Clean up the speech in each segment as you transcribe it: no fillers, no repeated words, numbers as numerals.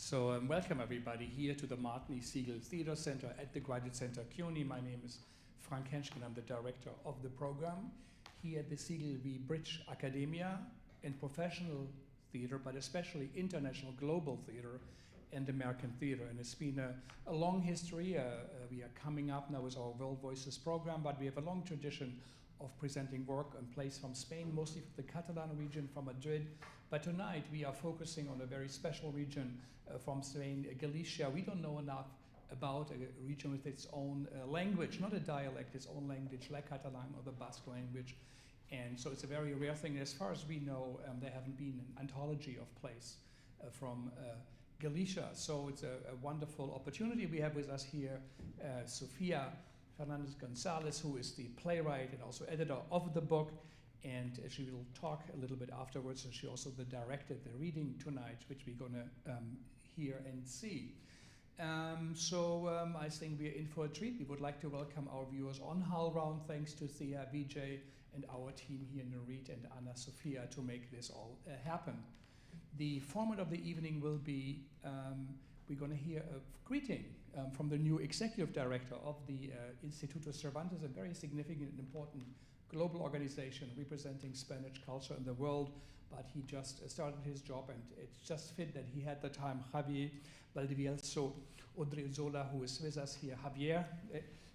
So welcome everybody here to the Martin Segal Theatre Center at the Graduate Center CUNY. My name is Frank Hentschker and I'm the director of the program. Here at the Segal we bridge academia and professional theatre, but especially international global theatre and American theatre. And it's been a long history. We are coming up now with our World Voices program, but we have a long tradition of presenting work and plays from Spain, mostly from the Catalan region, from Madrid. But tonight we are focusing on a very special region from Spain, Galicia. We don't know enough about a region with its own language, not a dialect, its own language, like Catalan or the Basque language. And so it's a very rare thing. As far as we know, there haven't been an anthology of plays from Galicia. So it's a wonderful opportunity. We have with us here Sofía Ruvira-Fernández, who is the playwright and also editor of the book. And she will talk a little bit afterwards. And she also directed the reading tonight, which we're going to hear and see. I think we're in for a treat. We would like to welcome our viewers on HowlRound. Thanks to Thea, Vijay, and our team here, Nurit and Anna Sofia, to make this all happen. The format of the evening will be, we're going to hear a greeting from the new executive director of the Instituto Cervantes, a very significant and important global organization representing Spanish culture in the world, but he just started his job, and it's just fit that he had the time. Javier Valdivieso Odriozola, who is with us here. Javier,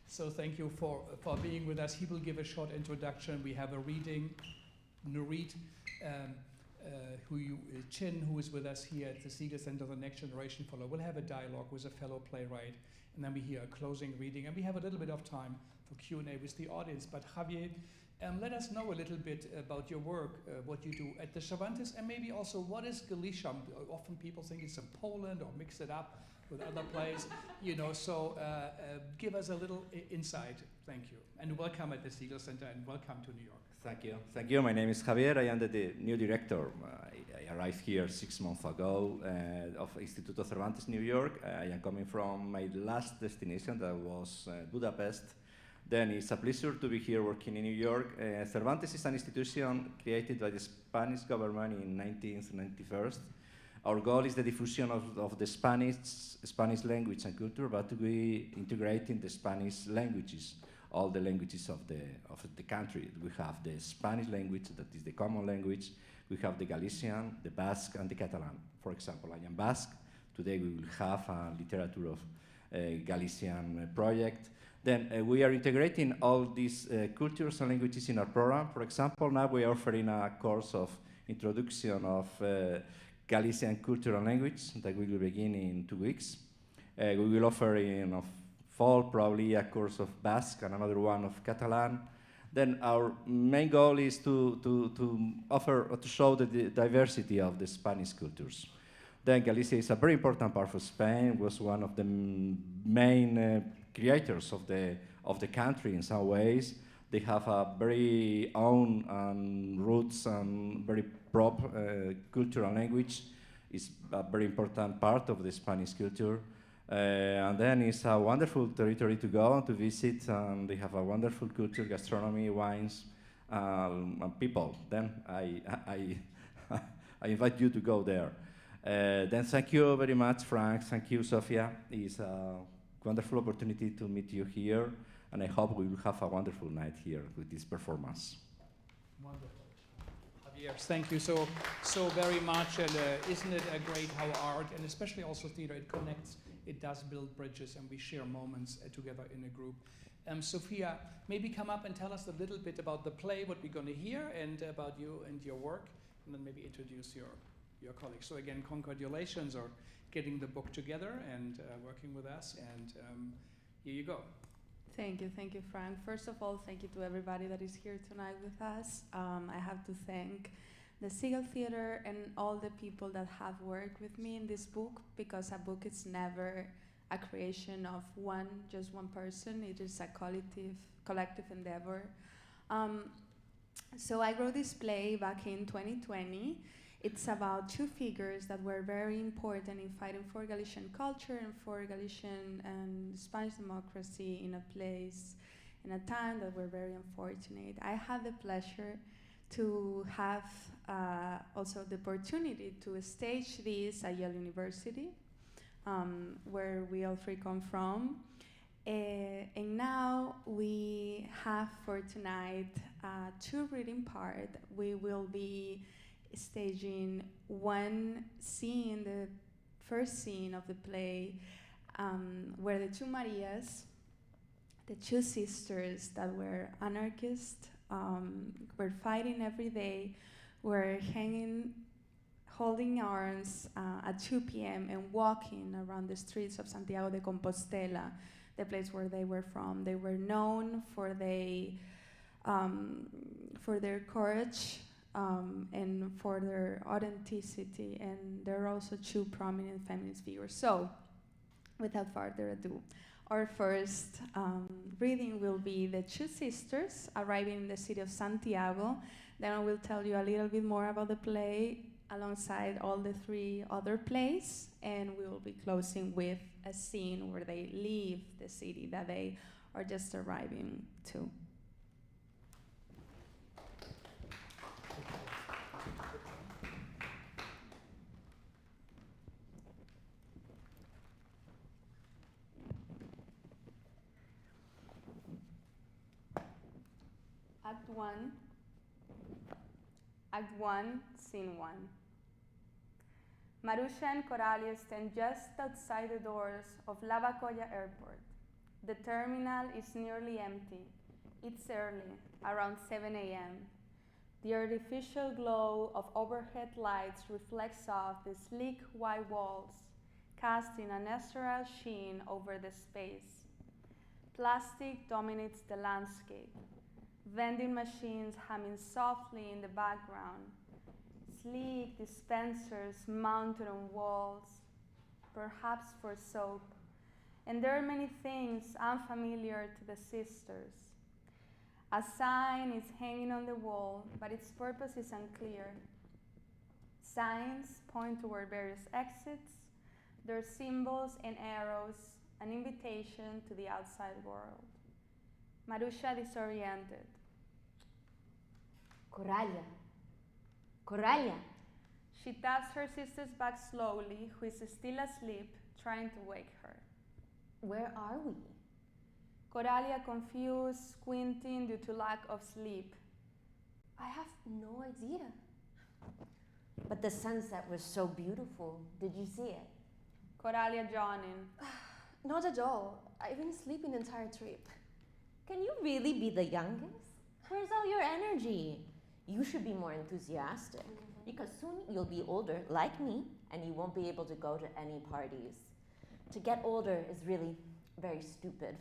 so thank you for being with us. He will give a short introduction. We have a reading. Nurit, Chinn, who is with us here at the Segal Center, the Next Generation Fellow, will have a dialogue with a fellow playwright, and then we hear a closing reading, and we have a little bit of time for Q&A with the audience. But Javier, let us know a little bit about your work, what you do at the Cervantes, and maybe also what is Galicia. Often people think it's in Poland or mix it up with other plays, so give us a little insight. Thank you. And welcome at the Segal Center, and welcome to New York. Thank you. Thank you. My name is Javier. I am the new director. I arrived here 6 months ago of Instituto Cervantes, New York. I am coming from my last destination, that was Budapest. Then it's a pleasure to be here working in New York. Cervantes is an institution created by the Spanish government in 1991. Our goal is the diffusion of the Spanish language and culture, but we integrating the Spanish languages, all the languages of the country. We have the Spanish language, that is the common language. We have the Galician, the Basque, and the Catalan. For example, I am Basque. Today we will have a literature of Galician project. Then we are integrating all these cultures and languages in our program. For example, now we are offering a course of introduction of Galician culture and language that we will begin in 2 weeks. We will offer in fall probably a course of Basque and another one of Catalan. Then our main goal is to offer or to show the diversity of the Spanish cultures. Then Galicia is a very important part of Spain. Was one of the main creators of the country in some ways. They have a very own roots and very proper culture and language. It's a very important part of the Spanish culture. And then it's a wonderful territory to go and to visit, and they have a wonderful culture, gastronomy, wines, and people. Then I invite you to go there. Then thank you very much, Frank. Thank you, Sofia. It's a wonderful opportunity to meet you here, and I hope we will have a wonderful night here with this performance. Wonderful. Javier, thank you so very much. And isn't it great how art, and especially also theater, it connects, it does build bridges, and we share moments together in a group. Sofia, maybe come up and tell us a little bit about the play, what we're going to hear, and about you and your work, and then maybe introduce your colleagues. So again, congratulations on getting the book together and working with us, and here you go. Thank you, Frank. First of all, thank you to everybody that is here tonight with us. I have to thank the Segal Theatre and all the people that have worked with me in this book, because a book is never a creation of just one person. It is a collective endeavor. So I wrote this play back in 2020. It's about two figures that were very important in fighting for Galician culture and for Galician and Spanish democracy in a place, in a time that were very unfortunate. I had the pleasure to have also the opportunity to stage this at Yale University. where we all three come from. And now we have for tonight two reading part. We will be staging one scene, the first scene of the play, where the two Marias, the two sisters that were anarchists, were fighting every day, were holding arms at 2 p.m. and walking around the streets of Santiago de Compostela, the place where they were from. They were known for their courage and for their authenticity, and they're also two prominent feminist figures. So, without further ado, our first reading will be the two sisters arriving in the city of Santiago. Then I will tell you a little bit more about the play alongside all the three other plays, and we will be closing with a scene where they leave the city that they are just arriving to. Act 1, Scene 1. Marusha and Coralia stand just outside the doors of Lavacolla Airport. The terminal is nearly empty. It's early, around 7 a.m. The artificial glow of overhead lights reflects off the sleek white walls, casting an ethereal sheen over the space. Plastic dominates the landscape. Vending machines humming softly in the background. Sleek dispensers mounted on walls, perhaps for soap. And there are many things unfamiliar to the sisters. A sign is hanging on the wall, but its purpose is unclear. Signs point toward various exits. There are symbols and arrows, an invitation to the outside world. Marusha disoriented. Coralia. She taps her sister's back slowly, who is still asleep, trying to wake her. Where are we? Coralia, confused, squinting due to lack of sleep. I have no idea. But the sunset was so beautiful. Did you see it? Coralia yawning. Not at all. I've been sleeping the entire trip. Can you really be the youngest? Where's all your energy? You should be more enthusiastic, because soon you'll be older, like me, and you won't be able to go to any parties. To get older is really very stupid.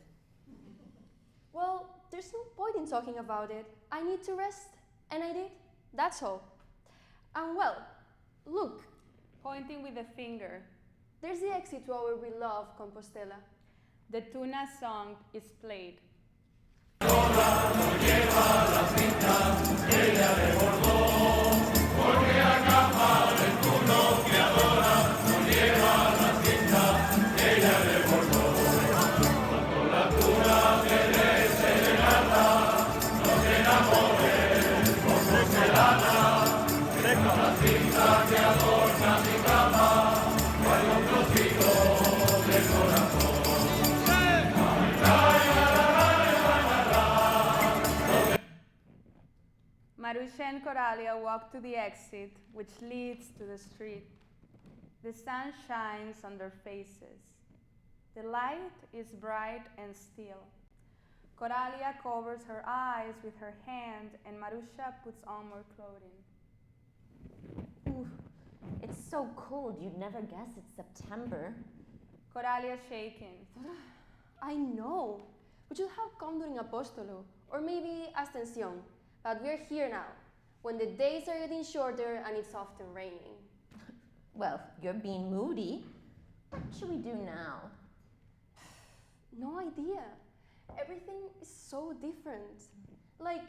Well, there's no point in talking about it. I need to rest, and I did. That's all. And well, look. Pointing with a finger. There's the exit to our beloved Compostela. The tuna song is played. Marusha and Coralia walk to the exit, which leads to the street. The sun shines on their faces. The light is bright and still. Coralia covers her eyes with her hand, and Marusha puts on more clothing. Ooh, it's so cold, you'd never guess it's September. Coralia shaking. I know. We should have come during Apostolo, or maybe Ascensión. But we're here now, when the days are getting shorter and it's often raining. Well, you're being moody. What should we do now? No idea. Everything is so different. Like,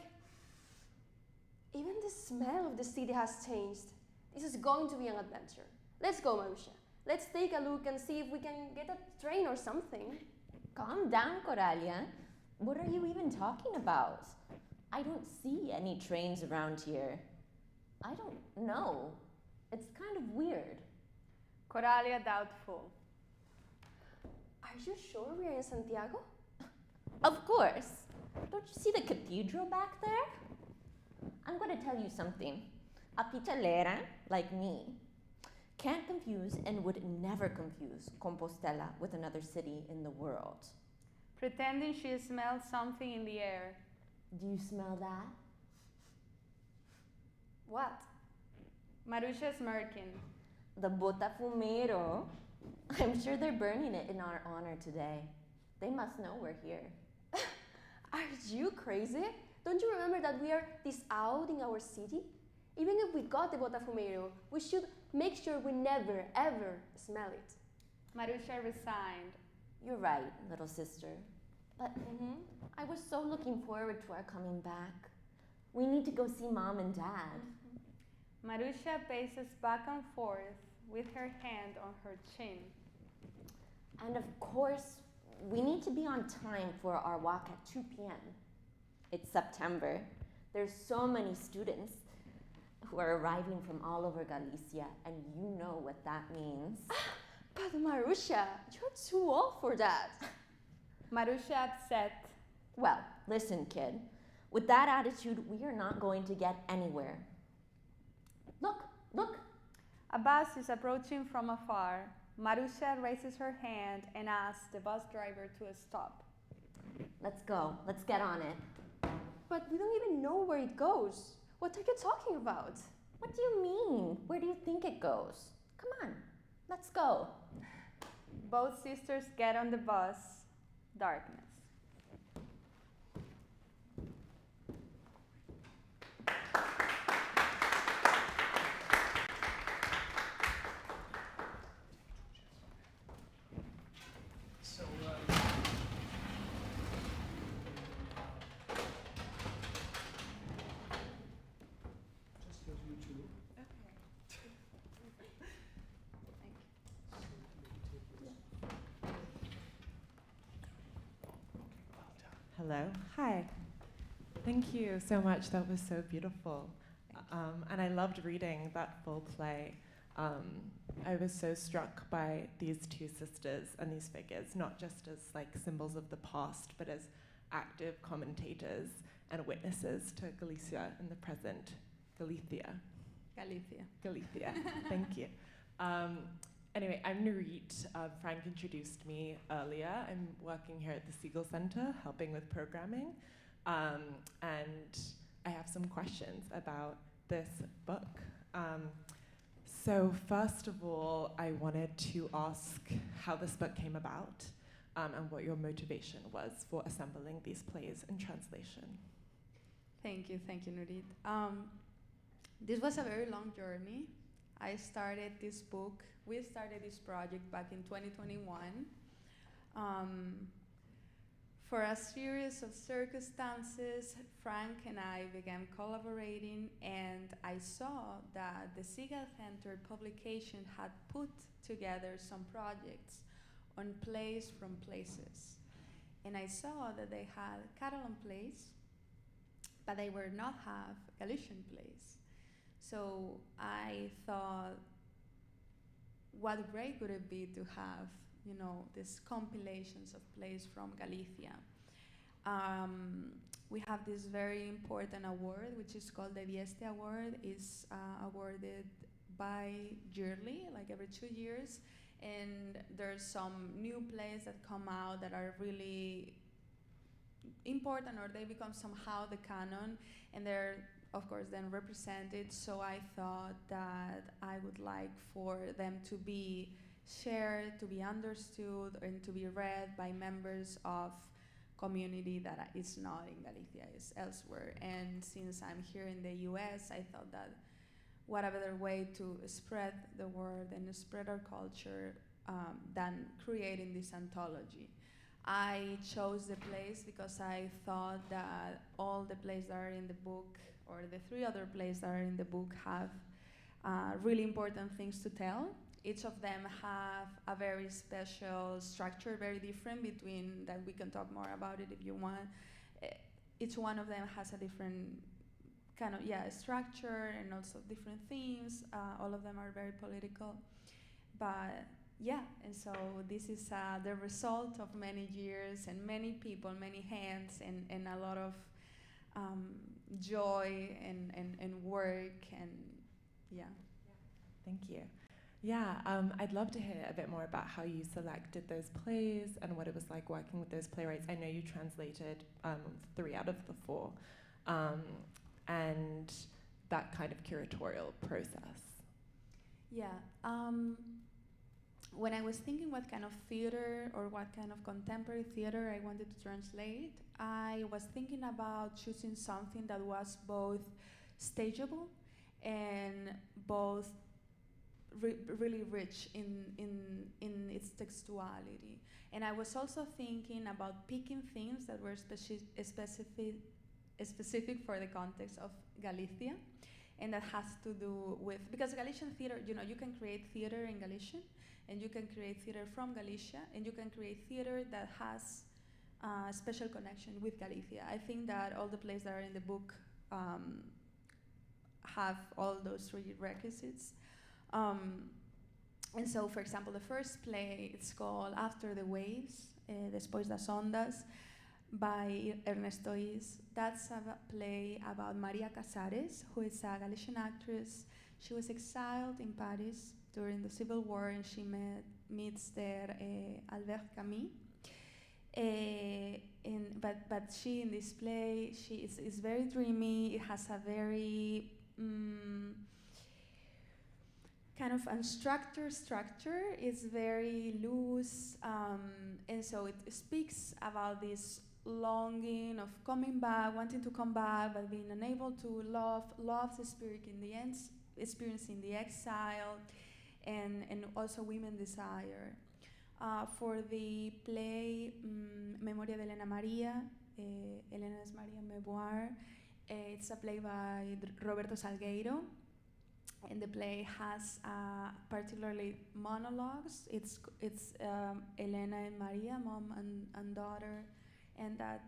even the smell of the city has changed. This is going to be an adventure. Let's go, Marusha. Let's take a look and see if we can get a train or something. Calm down, Coralia. What are you even talking about? I don't see any trains around here. I don't know. It's kind of weird. Coralia doubtful. Are you sure we are in Santiago? Of course. Don't you see the cathedral back there? I'm going to tell you something. A pichalera, like me, can't confuse and would never confuse Compostela with another city in the world. Pretending she smells something in the air. Do you smell that? What? Marusha smirking. The Botafumero. I'm sure they're burning it in our honor today. They must know we're here. Are you crazy? Don't you remember that we are this out in our city? Even if we got the Botafumero, we should make sure we never, ever smell it. Marusha resigned. You're right, little sister. But I was so looking forward to our coming back. We need to go see Mom and Dad. Marusha paces back and forth with her hand on her chin. And of course, we need to be on time for our walk at 2 p.m. It's September. There's so many students who are arriving from all over Galicia, and you know what that means. But Marusha, you're too old for that. Marusha upset. Well, listen, kid. With that attitude, we are not going to get anywhere. Look. A bus is approaching from afar. Marusha raises her hand and asks the bus driver to stop. Let's go. Let's get on it. But we don't even know where it goes. What are you talking about? What do you mean? Where do you think it goes? Come on, let's go. Both sisters get on the bus. Darkness. So, just for you two. Hello. Hi. Thank you so much. That was so beautiful. And I loved reading that full play. I was so struck by these two sisters and these figures, not just as like symbols of the past, but as active commentators and witnesses to Galicia in the present. Galicia. Thank you. Anyway, I'm Nurit. Frank introduced me earlier. I'm working here at the Segal Center, helping with programming. And I have some questions about this book. So first of all, I wanted to ask how this book came about and what your motivation was for assembling these plays in translation. Thank you, Nurit. This was a very long journey. We started this project back in 2021. For a series of circumstances, Frank and I began collaborating, and I saw that the Segal Center publication had put together some projects on plays from places. And I saw that they had Catalan plays, but they were not have Galician plays. So I thought, what great would it be to have, these compilations of plays from Galicia. We have this very important award, which is called the Vieste Award. It's awarded bi-yearly, like every 2 years. And there's some new plays that come out that are really important, or they become somehow the canon, and they're, of course, then represented. So I thought that I would like for them to be shared, to be understood, and to be read by members of community that is not in Galicia, is elsewhere. And since I'm here in the US, I thought that what a better way to spread the word and spread our culture than creating this anthology. I chose the plays because I thought that all the plays that are in the book, or the 3 other plays that are in the book, have really important things to tell. Each of them have a very special structure, very different between that. We can talk more about it if you want. Each one of them has a different kind of structure and also different themes. All of them are very political. But yeah, and so this is the result of many years and many people, many hands, and a lot of joy and work, and yeah. Thank you. Yeah, I'd love to hear a bit more about how you selected those plays and what it was like working with those playwrights. I know you translated 3 out of the 4, and that kind of curatorial process. Yeah. When I was thinking what kind of theater or what kind of contemporary theater I wanted to translate, I was thinking about choosing something that was both stageable and both really rich in its textuality. And I was also thinking about picking themes that were specific for the context of Galicia. And that has to do with, because Galician theater, you can create theater in Galician, and you can create theater from Galicia, and you can create theater that has a special connection with Galicia. I think that all the plays that are in the book have all those 3 requisites. And so, for example, the first play, it's called After the Waves, Después das Ondas, by Ernesto Is. That's a play about María Casares, who is a Galician actress. She was exiled in Paris during the Civil War, and she meets there Albert Camus. But she, in this play, she is very dreamy. It has a very kind of unstructured structure. It's very loose, and so it speaks about this longing of coming back, wanting to come back, but being unable to love the spirit in the end, experiencing the exile, and also women desire. For the play Memoir de Helena María, Helena's María Memoir, it's a play by Roberto Salgueiro, and the play has particularly monologues. It's Helena and Maria, mom and daughter, and that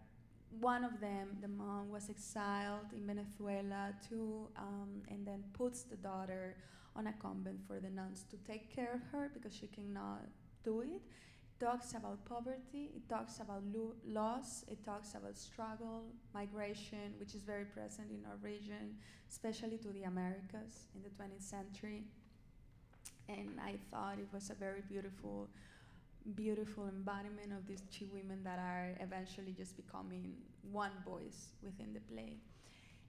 one of them, the mom, was exiled in Venezuela too, and then puts the daughter on a convent for the nuns to take care of her because she cannot do it. It talks about poverty, it talks about loss, it talks about struggle, migration, which is very present in our region, especially to the Americas in the 20th century. And I thought it was a very beautiful embodiment of these 2 women that are eventually just becoming one voice within the play.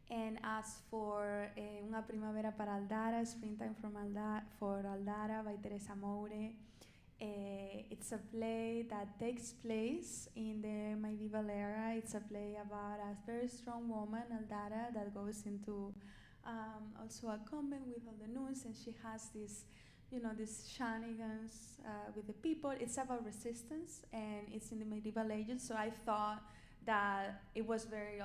And as for Una Primavera para Aldara, Springtime for Aldara by Teresa Moure, it's a play that takes place in the medieval era. It's a play about a very strong woman, Aldara, that goes into also a convent with all the nuns, and she has this, these shenanigans with the people. It's about resistance, and it's in the medieval ages. So I thought that it was very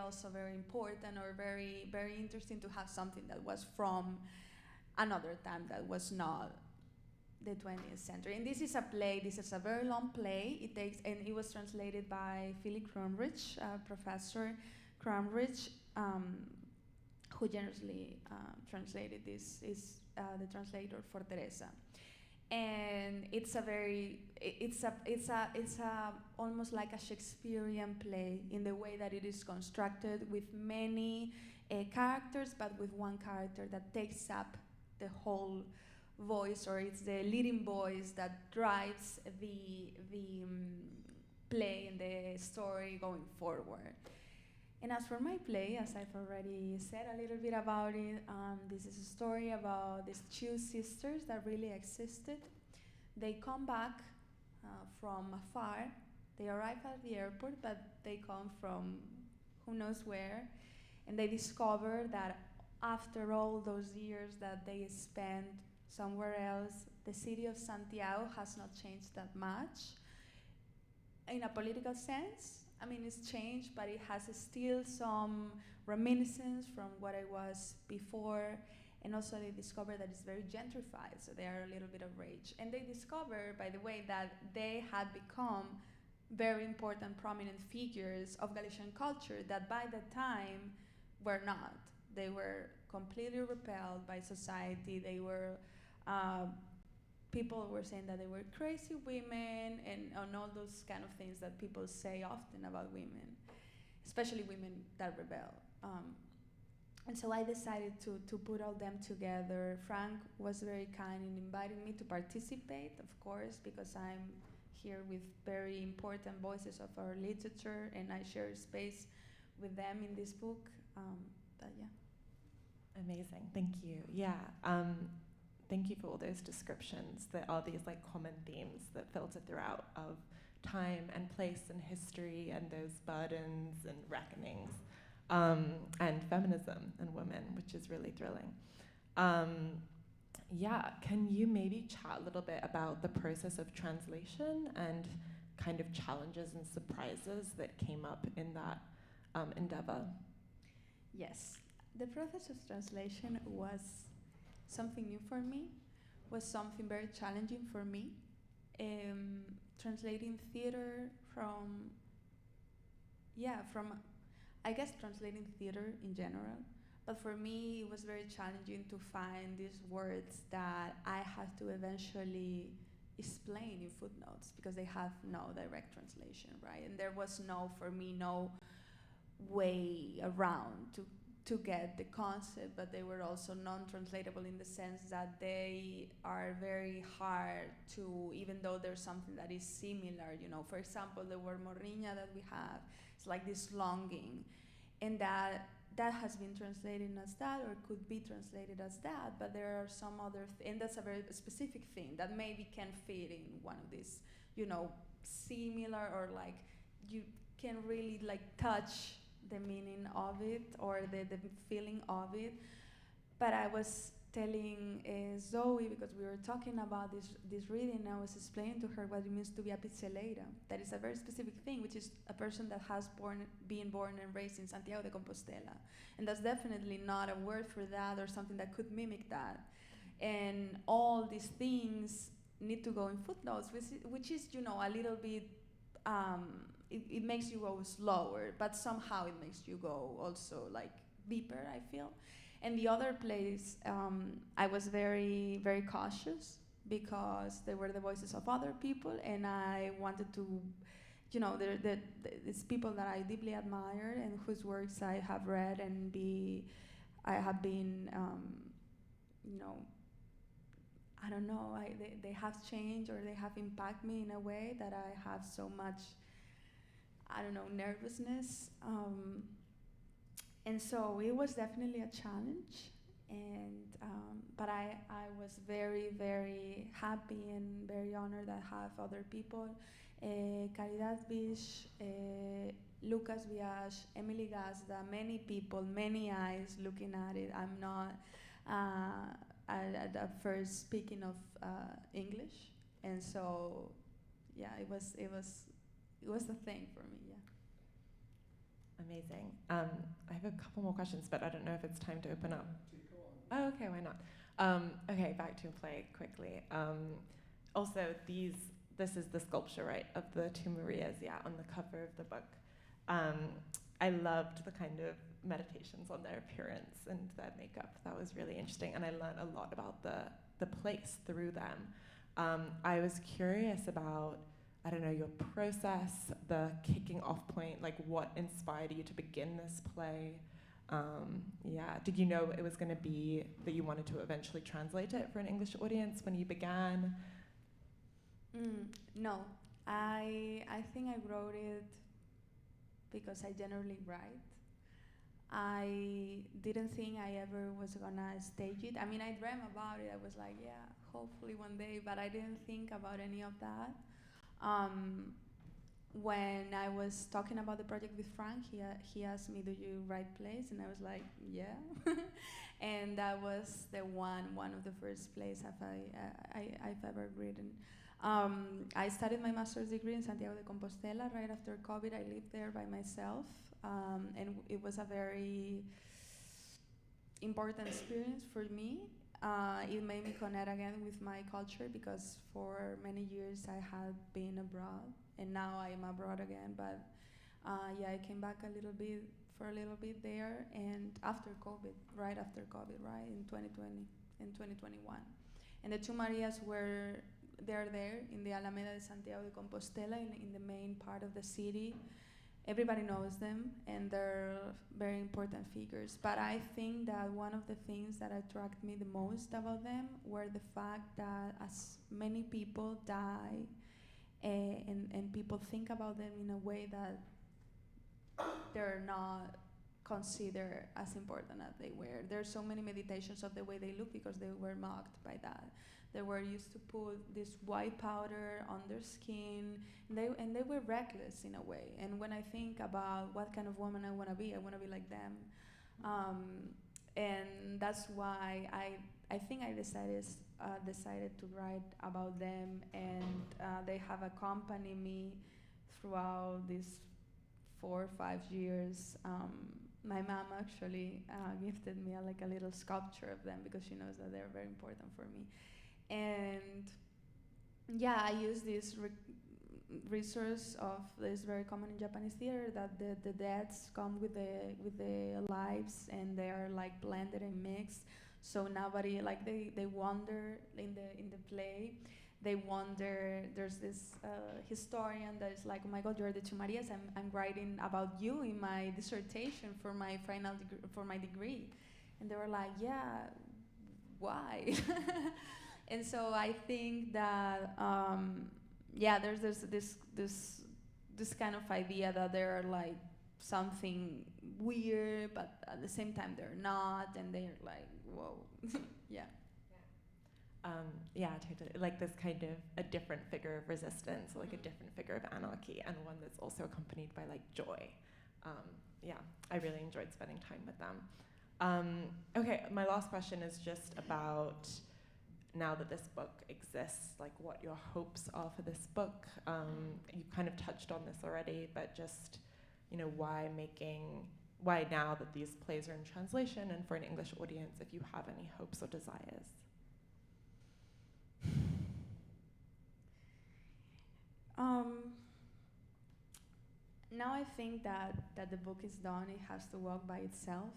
important, or very, very interesting to have something that was from another time that was not the 20th century. And this is a play, this is a very long play. It was translated by Philip Krummrich, Professor Krummrich, who generously translated this, is the translator for Teresa. And it's almost like a Shakespearean play in the way that it is constructed, with many characters, but with one character that takes up the whole voice, or it's the leading voice that drives the play and the story going forward. And as for my play, as I've already said a little bit about it, this is a story about these 2 sisters that really existed. They come back from afar. They arrive at the airport, but they come from who knows where. And they discover that after all those years that they spent somewhere else, the city of Santiago has not changed that much. In a political sense, I mean, it's changed, but it has still some reminiscence from what it was before. And also they discover that it's very gentrified, so they are a little bit of rage. And they discover, by the way, that they had become very important, prominent figures of Galician culture that by that time were not. They were completely repelled by society. They were people were saying that they were crazy women and all those kind of things that people say often about women, especially women that rebel. And so I decided to put all them together. Frank was very kind in inviting me to participate, of course, because I'm here with very important voices of our literature, and I share space with them in this book. But yeah. Amazing, thank you. Yeah, thank you for all those descriptions. There are these like common themes that filter throughout of time and place and history and those burdens and reckonings, and feminism and women, which is really thrilling. Yeah, can you maybe chat a little bit about the process of translation and kind of challenges and surprises that came up in that endeavor? Yes, the process of translation was something new for me, was something very challenging for me. Translating theater from I guess translating theater in general, but for me it was very challenging to find these words that I had to eventually explain in footnotes because they have no direct translation, right? And there was for me no way around to get the concept, but they were also non-translatable in the sense that they are very hard to, even though there's something that is similar, for example, the word morriña that we have, it's like this longing, and that has been translated as that or could be translated as that, but there are some other, and that's a very specific thing that maybe can fit in one of these, similar, or like you can really like touch the meaning of it or the feeling of it. But I was telling Zoe, because we were talking about this reading, I was explaining to her what it means to be a pizzeleira. That is a very specific thing, which is a person that has been born and raised in Santiago de Compostela. And that's definitely not a word for that or something that could mimic that. And all these things need to go in footnotes, which is, a little bit, it makes you go slower, but somehow it makes you go also like deeper, I feel. And the other place, I was very, very cautious because they were the voices of other people, and I wanted to, it's people that I deeply admire and whose works I have read and I have been, I don't know, they have changed or they have impacted me in a way that I have so much, I don't know, nervousness. And so it was definitely a challenge, and but I was very, very happy and very honored that I have other people, Caridad Bish, Lucas Viage, Emily Gazda, many people, many eyes looking at it. I'm not at first speaking of English, and so yeah, it was a thing for me. Yeah. Amazing. I have a couple more questions, but I don't know if it's time to open up. Oh, okay, why not? Okay, back to play quickly. Also, this is the sculpture, right, of the two Marias, on the cover of the book. I loved the kind of meditations on their appearance and their makeup. That was really interesting, and I learned a lot about the place through them. I was curious about, I don't know, your process, the kicking off point, like what inspired you to begin this play? Did you know it was going to be that you wanted to eventually translate it for an English audience when you began? No, I think I wrote it because I generally write. I didn't think I ever was gonna stage it. I mean, I dreamt about it. I was like, yeah, hopefully one day, but I didn't think about any of that. When I was talking about the project with Frank, he asked me, do you write plays? And I was like, yeah. And that was one of the first plays I've ever written. I studied my master's degree in Santiago de Compostela right after COVID. I lived there by myself, and it was a very important experience for me. It made me connect again with my culture because for many years I had been abroad, and now I am abroad again. But I came back for a little bit there, and after COVID, right in 2020, in 2021. And the two Marias they're there in the Alameda de Santiago de Compostela, in the main part of the city. Everybody knows them, and they're very important figures. But I think that one of the things that attracted me the most about them were the fact that as many people die, and people think about them in a way that they're not considered as important as they were. There's so many meditations of the way they look because they were mocked by that. They were used to put this white powder on their skin, and they were reckless in a way. And when I think about what kind of woman I want to be like them. And that's why I think I decided to write about them, and they have accompanied me throughout these 4 or 5 years. My mom actually gifted me a little sculpture of them because she knows that they're very important for me. And yeah, I use this resource of this very common in Japanese theater, that the deaths come with the lives, and they are like blended and mixed. So nobody, like they wonder in the play. They wonder. There's this historian that is like, oh my God, you're the two Marias. I'm writing about you in my dissertation for my degree, and they were like, yeah, why? And so I think that there's this kind of idea that they're like something weird, but at the same time they're not, and they're like, whoa, yeah. Totally. Like this kind of a different figure of resistance, like a different figure of anarchy, and one that's also accompanied by like joy. I really enjoyed spending time with them. Okay, my last question is just about, now that this book exists, like what your hopes are for this book. You kind of touched on this already, but just, why now that these plays are in translation and for an English audience, if you have any hopes or desires? Now I think that the book is done. It has to walk by itself.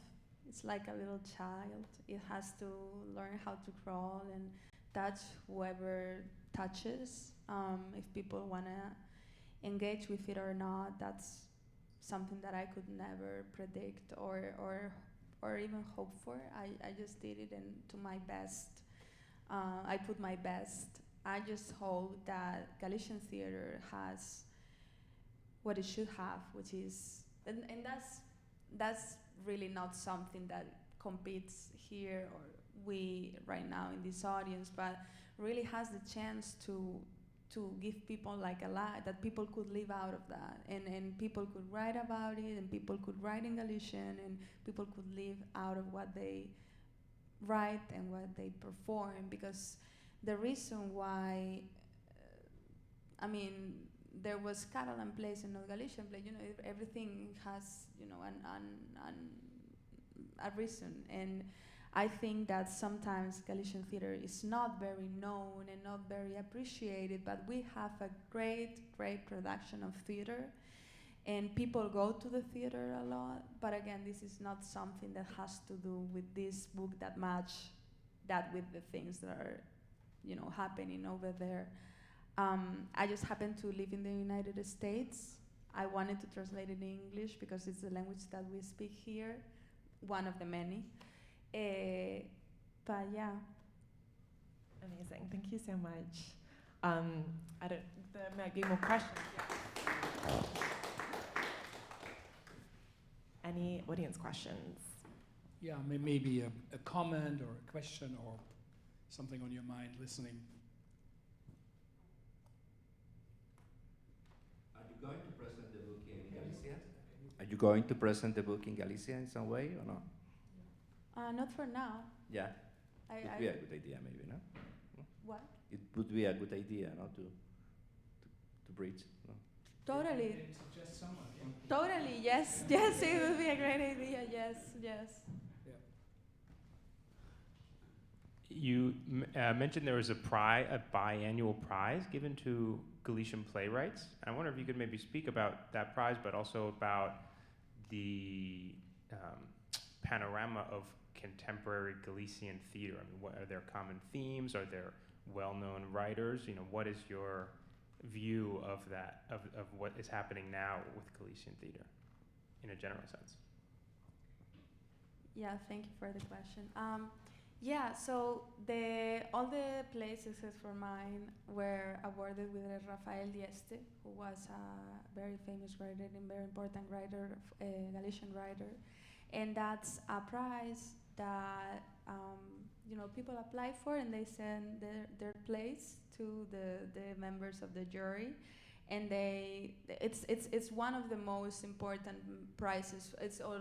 It's like a little child. It has to learn how to crawl and touch whoever touches. If people want to engage with it or not, that's something that I could never predict or even hope for. I just did it, and to my best. I put my best. I just hope that Galician theater has what it should have, which is, and that's really not something that competes here or we right now in this audience, but really has the chance to give people like a life, that people could live out of that, and people could write about it, and people could write in Galician, and people could live out of what they write and what they perform. Because the reason why, there was Catalan plays and not Galician plays. Everything has, a reason. And I think that sometimes Galician theater is not very known and not very appreciated, but we have a great, great production of theater. And people go to the theater a lot. But again, this is not something that has to do with this book that match that with the things that are, happening over there. I just happen to live in the United States. I wanted to translate it in English because it's the language that we speak here, one of the many. But yeah. Amazing, thank you so much. There might be more questions. Yeah. Any audience questions? Yeah, maybe a comment or a question or something on your mind listening. Are you going to present the book in Galicia? Are you going to present the book in Galicia in some way or not? Not for now. Yeah. It would be a good idea, maybe, no? What? It would be a good idea, no, to bridge. No? Totally. Suggest someone, yeah. Totally, yes, yes, it would be a great idea, yes, yes. You mentioned there was a biannual prize given to Galician playwrights. I wonder if you could maybe speak about that prize, but also about the panorama of contemporary Galician theater? I mean, what are there common themes? Are there well-known writers? You know, what is your view of that, of what is happening now with Galician theater in a general sense? Yeah, thank you for the question. Yeah, so all the plays except for mine were awarded with Rafael Dieste, who was a very famous writer and very important writer, Galician writer, and that's a prize that people apply for, and they send their plays to the members of the jury, and it's one of the most important prizes.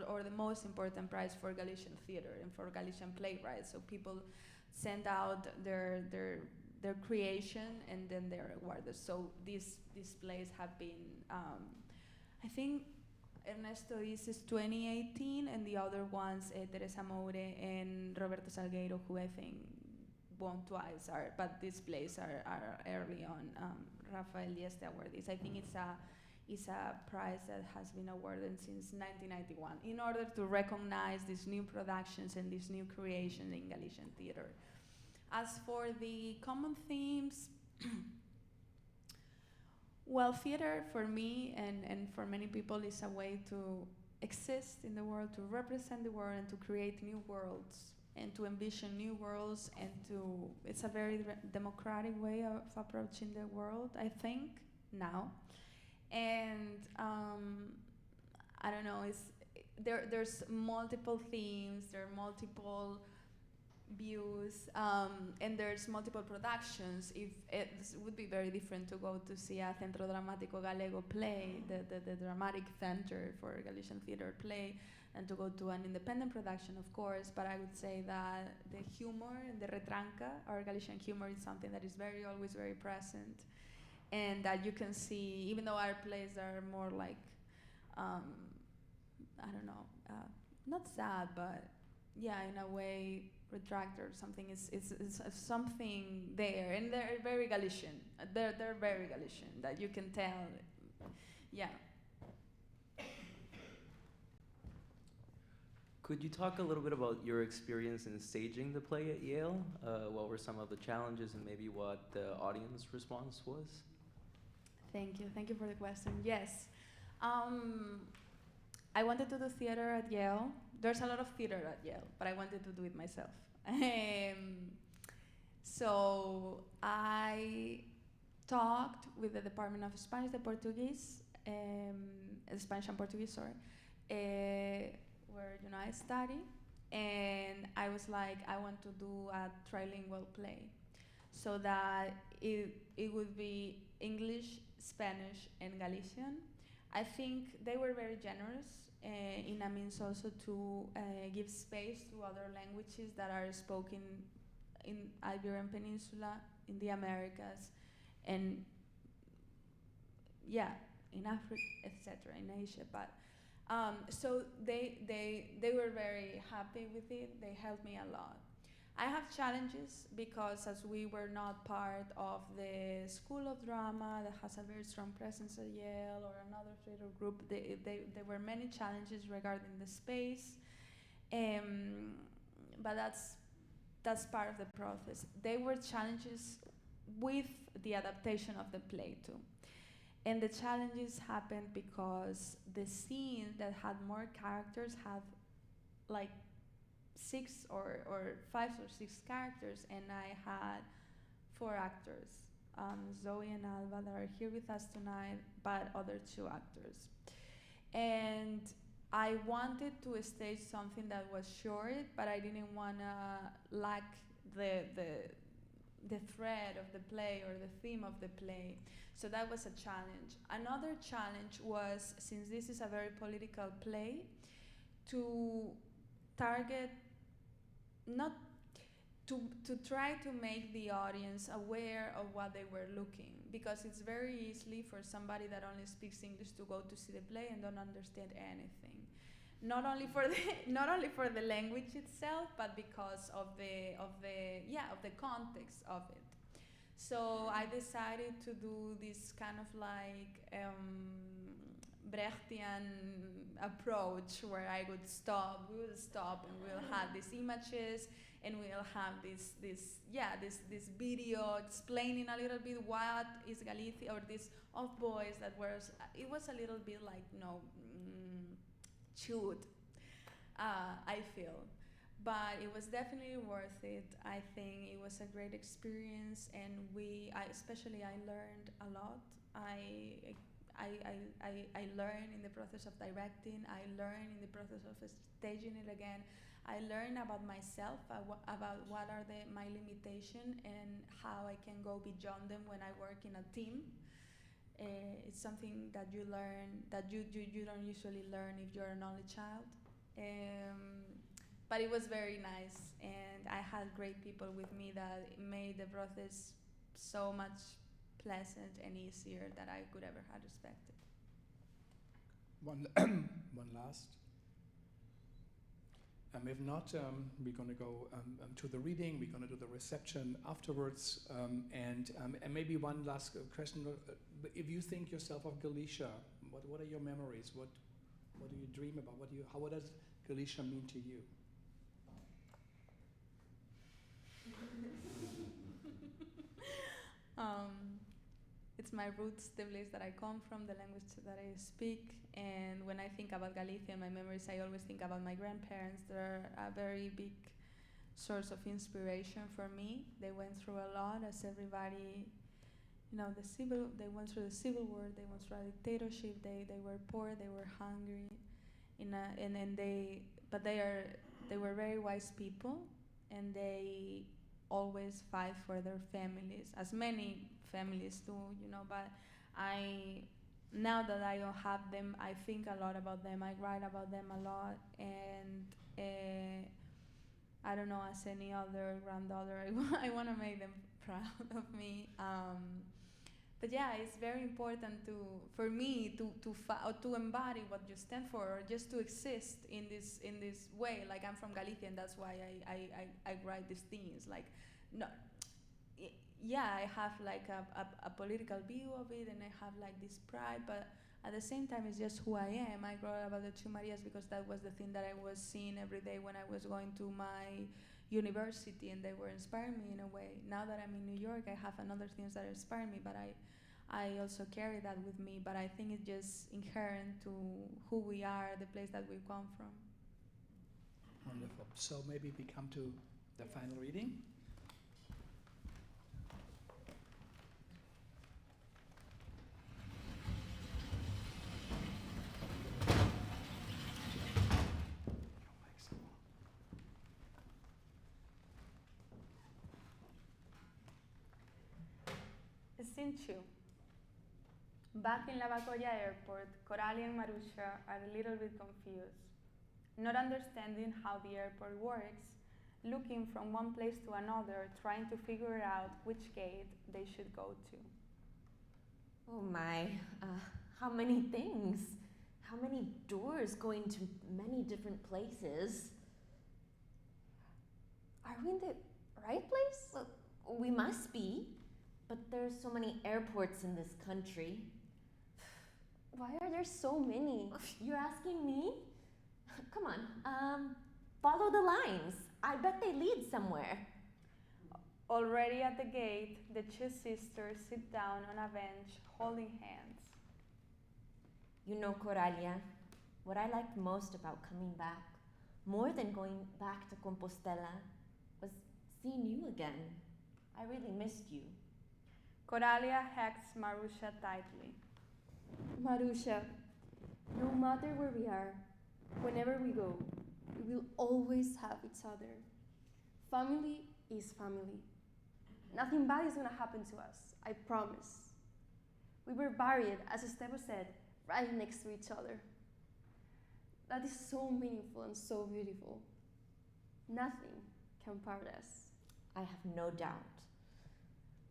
Or the most important prize for Galician theater and for Galician playwrights. So people send out their creation, and then they're awarded. So these plays have been, I think, Ernesto Is 2018, and the other ones, Teresa Moure and Roberto Salgueiro, who I think won twice, but these plays are early on. Rafael Dieste awardees. I think it's a prize that has been awarded since 1991 in order to recognize these new productions and these new creations in Galician theater. As for the common themes, well, theater for me and for many people is a way to exist in the world, to represent the world, and to create new worlds, and to envision new worlds, and it's a very democratic way of approaching the world, I think, now. And I don't know, there's multiple themes, there are multiple views, and there's multiple productions. It would be very different to go to see a Centro Dramático Galego play, the dramatic center for Galician theater play, and to go to an independent production, of course. But I would say that the humor, the retranca, or Galician humor, is something that is always very present, and that you can see, even though our plays are more like, I don't know, not sad, but yeah, in a way, retract or something. It's something there, and they're very Galician. They're very Galician, that you can tell. Yeah. Could you talk a little bit about your experience in staging the play at Yale? What were some of the challenges, and maybe what the audience response was? Thank you for the question. Yes, I wanted to do theater at Yale. There's a lot of theater at Yale, but I wanted to do it myself. So I talked with the Department of Spanish and Portuguese, sorry, where I study, and I was like, I want to do a trilingual play, so that it would be English, Spanish, and Galician. I think they were very generous in a means also to give space to other languages that are spoken in Iberian Peninsula, in the Americas, and in Africa, etc., in Asia. But so they were very happy with it. They helped me a lot. I have challenges because as we were not part of the School of Drama that has a very strong presence at Yale, or another theater group, there were many challenges regarding the space, but that's part of the process. There were challenges with the adaptation of the play too. And the challenges happened because the scene that had more characters had like 6 or 5 or 6 characters, and I had 4 actors, Zoe and Alba, that are here with us tonight, but other 2 actors. And I wanted to stage something that was short, but I didn't want to lack the thread of the play or the theme of the play. So that was a challenge. Another challenge was, since this is a very political play, to target, not to try to make the audience aware of what they were looking, because it's very easy for somebody that only speaks English to go to see the play and don't understand anything. Not only for the language itself, but because of the context of it. So I decided to do this kind of like Brechtian approach where I would stop, we would stop, and we'll have these images, and we'll have this video explaining a little bit what is Galicia, or this of boys that was, it was a little bit like, chewed, I feel. But it was definitely worth it. I think it was a great experience, and I learned a lot. I learned in the process of directing. I learned in the process of staging it again. I learned about myself, about what are my limitations and how I can go beyond them when I work in a team. It's something that you learn that you don't usually learn if you're an only child. But it was very nice, and I had great people with me that made the process so much pleasant and easier than I could ever have expected. One last. If not, we're going to go to the reading. We're going to do the reception afterwards. And maybe one last question. If you think yourself of Galicia, what are your memories? What do you dream about? What does Galicia mean to you? It's my roots, the place that I come from, the language that I speak. And when I think about Galicia, my memories, I always think about my grandparents. They're a very big source of inspiration for me. They went through a lot, as everybody, they went through the civil war, they went through a dictatorship, they were poor, they were hungry, but they were very wise people, and they always fight for their families, as many families do, but now that I don't have them, I think a lot about them, I write about them a lot, and I don't know, as any other granddaughter, I want to make them proud of me. But yeah, it's very important for me to embody what you stand for, or just to exist in this way. Like, I'm from Galicia, and that's why I write these things. Like, no, yeah, I have like a political view of it, and I have like this pride, but at the same time, it's just who I am. I wrote about the two Marias because that was the thing that I was seeing every day when I was going to my university, and they were inspiring me in a way. Now that I'm in New York, I have another things that inspire me, but I also carry that with me. But I think it's just inherent to who we are, the place that we come from. Wonderful. So maybe we come to the final reading. Scene 2. Back in Lavacolla Airport, Coralie and Marusha are a little bit confused, not understanding how the airport works, looking from one place to another, trying to figure out which gate they should go to. Oh my, how many things, how many doors going to many different places. Are we in the right place? Well, we must be. But there's so many airports in this country. Why are there so many? You're asking me? Come on, follow the lines. I bet they lead somewhere. Already at the gate, the two sisters sit down on a bench, holding hands. You know, Coralia, what I liked most about coming back, more than going back to Compostela, was seeing you again. I really missed you. Coralia hugs Marusha tightly. Marusha, no matter where we are, whenever we go, we will always have each other. Family is family. Nothing bad is going to happen to us, I promise. We were buried, as Esteban said, right next to each other. That is so meaningful and so beautiful. Nothing can part us. I have no doubt.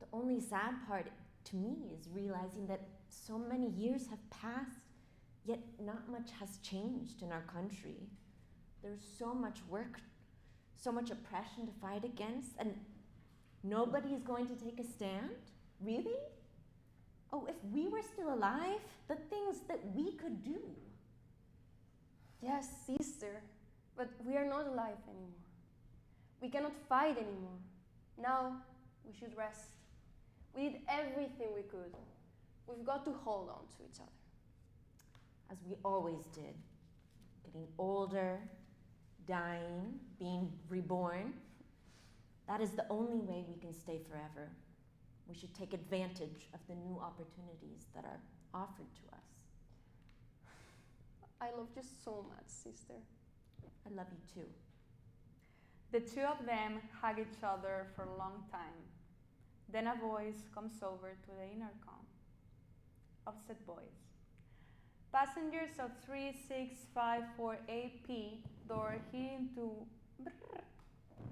The only sad part to me is realizing that so many years have passed, yet not much has changed in our country. There's so much work, so much oppression to fight against, and nobody is going to take a stand? Really? Oh, if we were still alive, the things that we could do. Yes, sister, but we are not alive anymore. We cannot fight anymore. Now we should rest. We did everything we could. We've got to hold on to each other. As we always did. Getting older, dying, being reborn. That is the only way we can stay forever. We should take advantage of the new opportunities that are offered to us. I love you so much, sister. I love you too. The two of them hug each other for a long time. Then a voice comes over to the intercom. Offset voice. Passengers of 36548P, door heading to brrr,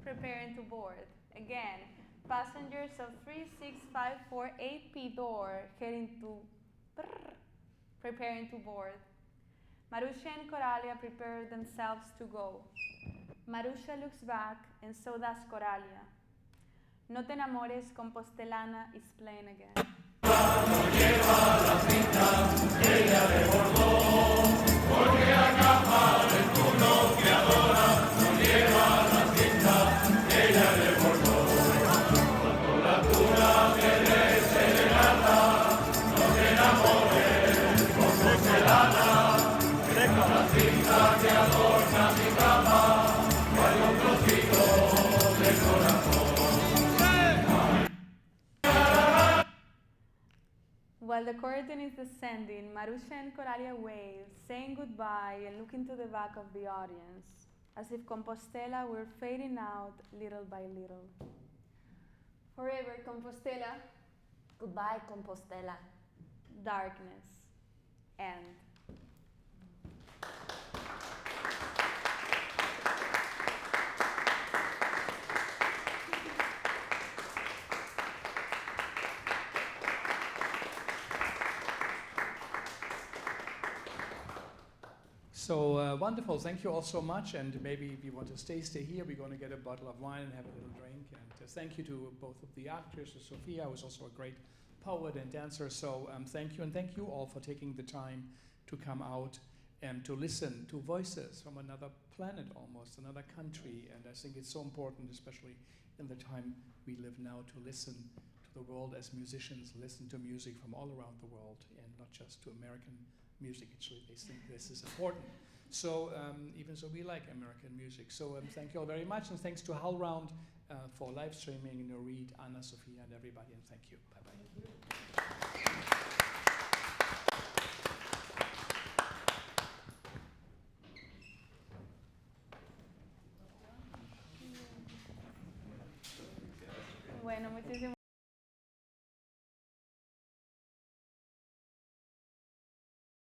preparing to board. Again, passengers of 36548P, door heading to brrr, preparing to board. Marusha and Coralia prepare themselves to go. Marusha looks back, and so does Coralia. No te enamores, Compostelana is playing again. While the curtain is descending, Marusha and Coralia wave, saying goodbye and look into the back of the audience, as if Compostela were fading out little by little. Forever, Compostela. Goodbye, Compostela. Darkness. End. So wonderful, thank you all so much, and maybe if you want to stay here, we're going to get a bottle of wine and have a little drink. And thank you to both of the actors, to Sofía, who was also a great poet and dancer, so thank you, and thank you all for taking the time to come out and to listen to voices from another planet almost, another country, and I think it's so important, especially in the time we live now, to listen to the world as musicians, listen to music from all around the world, and not just to American music. Actually, they think this is important. So even so, we like American music. So thank you all very much, and thanks to HowlRound for live streaming, Nurit, Anna, Sofía, and everybody, and thank you. Bye-bye.